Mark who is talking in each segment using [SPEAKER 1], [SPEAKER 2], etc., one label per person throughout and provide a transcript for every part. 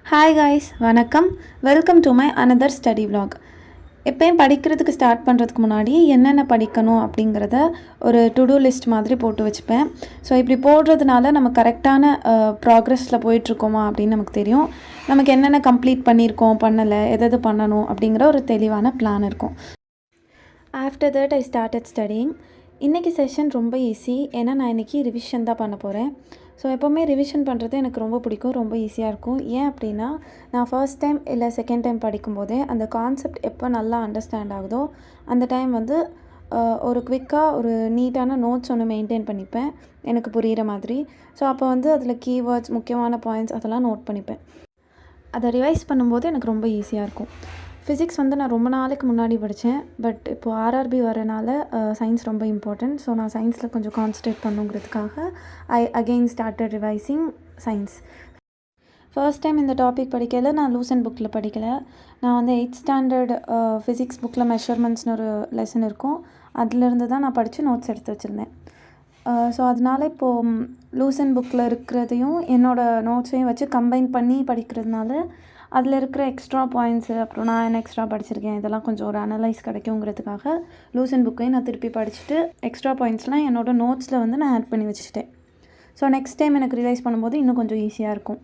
[SPEAKER 1] Hi guys, வணக்கம். Welcome to my another study vlog. எப்பயும் படிக்கிறதுக்கு ஸ்டார்ட் பண்ணுறதுக்கு முன்னாடி என்னென்ன படிக்கணும் அப்படிங்கிறத ஒரு டு டூ லிஸ்ட் மாதிரி போட்டு வச்சுப்பேன். ஸோ இப்படி போடுறதுனால நம்ம கரெக்டான ப்ராக்ரஸில் போயிட்டுருக்கோமா அப்படின்னு நமக்கு தெரியும். நமக்கு என்னென்ன கம்ப்ளீட் பண்ணியிருக்கோம், பண்ணலை, எது பண்ணணும் அப்படிங்கிற ஒரு தெளிவான பிளான் இருக்கும். After that I started studying. இன்றைக்கி செஷன் ரொம்ப ஈஸி, ஏன்னா நான் இன்றைக்கி ரிவிஷன் தான் பண்ண போகிறேன். ஸோ எப்போவுமே ரிவிஷன் பண்ணுறது எனக்கு ரொம்ப பிடிக்கும், ரொம்ப ஈஸியாக இருக்கும். ஏன் அப்படின்னா, நான் ஃபர்ஸ்ட் டைம் இல்லை செகண்ட் டைம் படிக்கும்போதே அந்த கான்செப்ட் எப்போ நல்லா அண்டர்ஸ்டாண்ட் ஆகுதோ அந்த டைம் வந்து ஒரு குவிக்காக ஒரு நீட்டான நோட்ஸ் ஒன்று மெயின்டைன் பண்ணிப்பேன், எனக்கு புரிகிற மாதிரி. ஸோ அப்போ வந்து அதில் கீவேர்ட்ஸ், முக்கியமான பாயிண்ட்ஸ் அதெல்லாம் நோட் பண்ணிப்பேன். அதை ரிவைஸ் பண்ணும்போது எனக்கு ரொம்ப ஈஸியாக இருக்கும். ஃபிசிக்ஸ் வந்து நான் ரொம்ப நாளைக்கு முன்னாடி படித்தேன், பட் இப்போது ஆர்ஆர்பி வரனால சயின்ஸ் ரொம்ப இம்பார்ட்டண்ட். ஸோ நான் சயின்ஸில் கொஞ்சம் கான்சன்ட்ரேட் பண்ணுங்கிறதுக்காக I again started revising science. First time இந்த டாபிக் படிக்கல, நான் லூசன் புக்கில் படிக்கலை. நான் வந்து 8th ஸ்டாண்டர்ட் ஃபிசிக்ஸ் புக்கில் மெஷர்மெண்ட்ஸ்னு ஒரு லெசன் இருக்கும், அதிலிருந்து தான் நான் படித்து நோட்ஸ் எடுத்து வச்சுருந்தேன். ஸோ அதனால் இப்போது லூசன் புக்கில் இருக்கிறதையும் என்னோடய நோட்ஸையும் வச்சு கம்பைன் பண்ணி படிக்கிறதுனால அதில் இருக்கிற எக்ஸ்ட்ரா பாயிண்ட்ஸு, அப்புறம் நான் என்ன எக்ஸ்ட்ரா படிச்சிருக்கேன், இதெல்லாம் கொஞ்சம் ஒரு அனலைஸ் கிடைக்குங்கிறதுக்காக லூசன் புக்கையும் நான் திருப்பி படிச்சுட்டு எக்ஸ்ட்ரா பாயிண்ட்ஸ்லாம் என்னோடய நோட்ஸில் வந்து நான் ஆட் பண்ணி வச்சுட்டேன். ஸோ நெக்ஸ்ட் டைம் எனக்கு ரிவைஸ் பண்ணும்போது இன்னும் கொஞ்சம் ஈஸியாக இருக்கும்.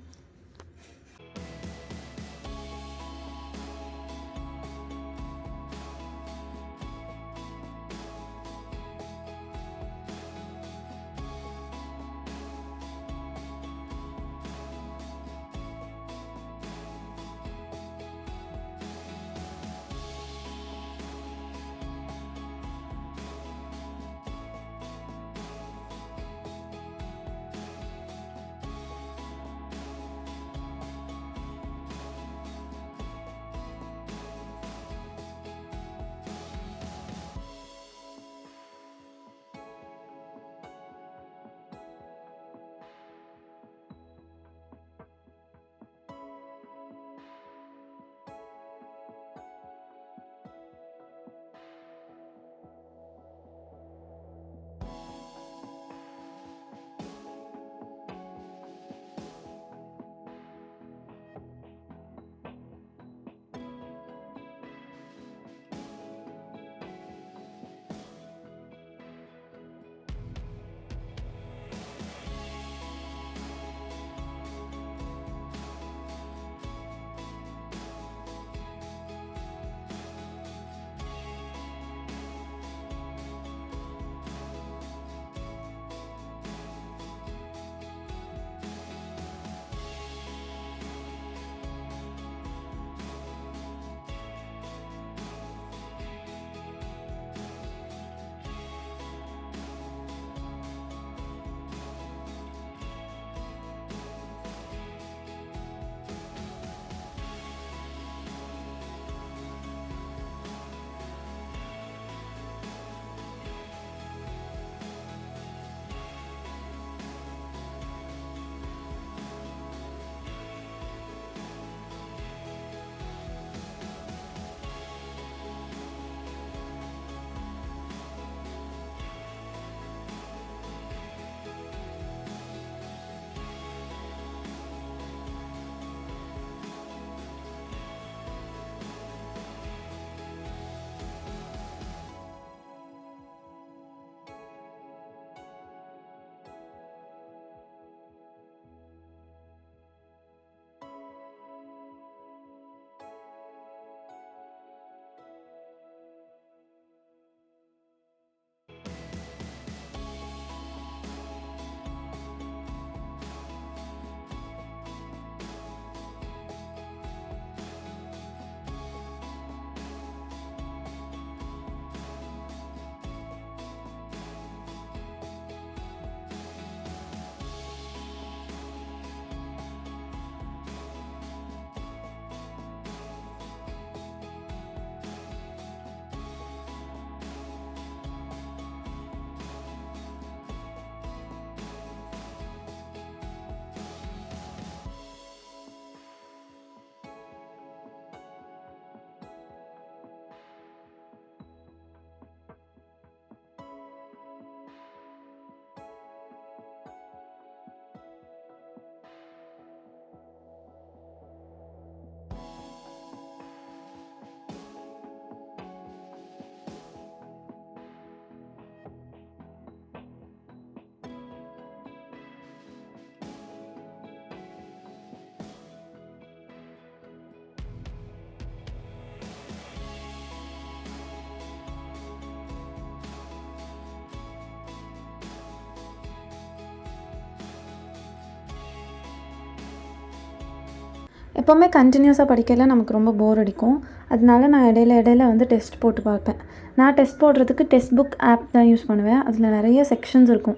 [SPEAKER 1] எப்போவுமே கண்டினியூஸாக படிக்கையில் நமக்கு ரொம்ப போர் அடிக்கும். அதனால நான் இடையில வந்து டெஸ்ட் போட்டு பார்ப்பேன். நான் டெஸ்ட் போடுறதுக்கு டெஸ்ட் புக் ஆப் தான் யூஸ் பண்ணுவேன். அதில் நிறைய செக்ஷன்ஸ் இருக்கும்.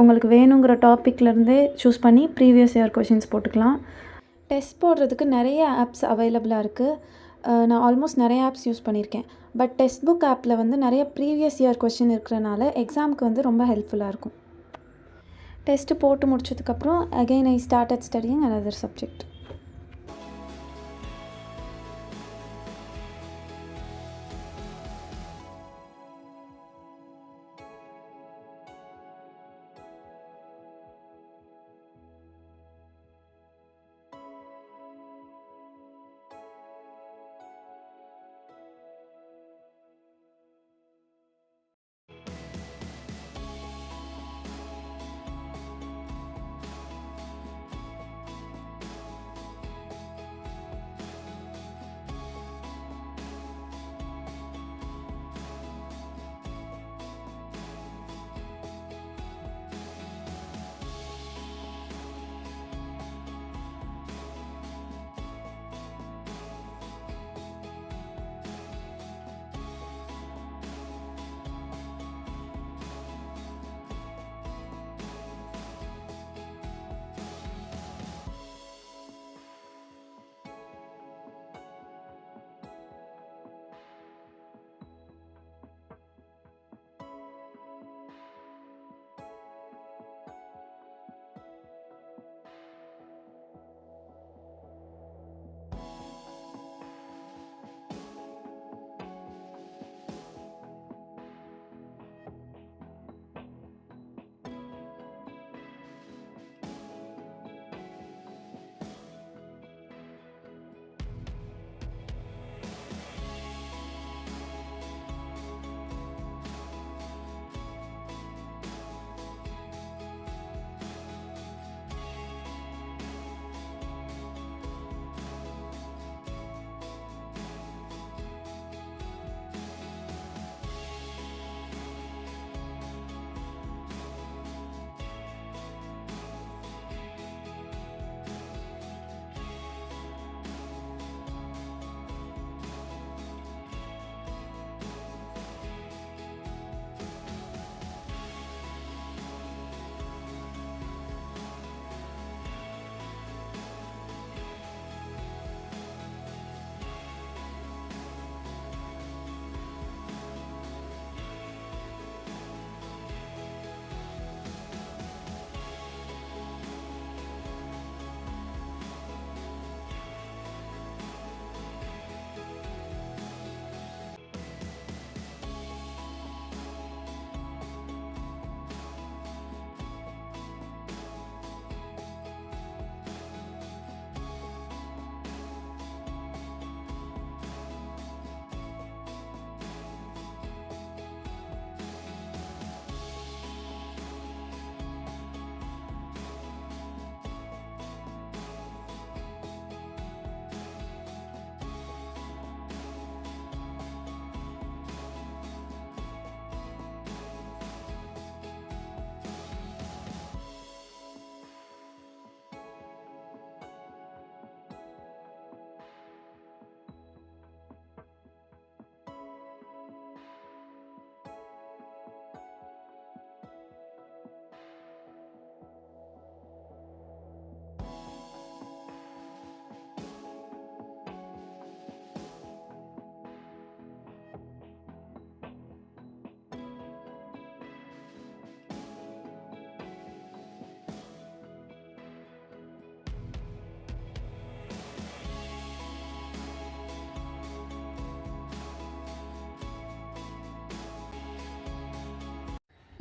[SPEAKER 1] உங்களுக்கு வேணுங்கிற டாப்பிக்லேருந்தே சூஸ் பண்ணி ப்ரீவியஸ் இயர் கொஷின்ஸ் போட்டுக்கலாம். டெஸ்ட் போடுறதுக்கு நிறைய ஆப்ஸ் அவைலபிளாக இருக்குது. நான் ஆல்மோஸ்ட் நிறைய ஆப்ஸ் யூஸ் பண்ணியிருக்கேன். பட் டெஸ்ட் புக் ஆப்பில் வந்து நிறைய ப்ரீவியஸ் இயர் கொஷின் இருக்கிறனால எக்ஸாமுக்கு வந்து ரொம்ப ஹெல்ப்ஃபுல்லாக இருக்கும். டெஸ்ட்டு போட்டு முடிச்சதுக்கப்புறம் again I started studying another subject.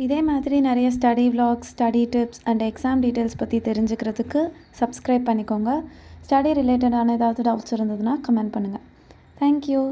[SPEAKER 1] இதே மாதிரி நிறைய study vlogs, study tips and exam details பற்றி தெரிஞ்சுக்கிறதுக்கு சப்ஸ்கிரைப் பண்ணிக்கோங்க. ஸ்டடி ரிலேட்டடான ஏதாவது டவுட்ஸ் இருந்ததுன்னா கமெண்ட் பண்ணுங்கள். தேங்க்யூ.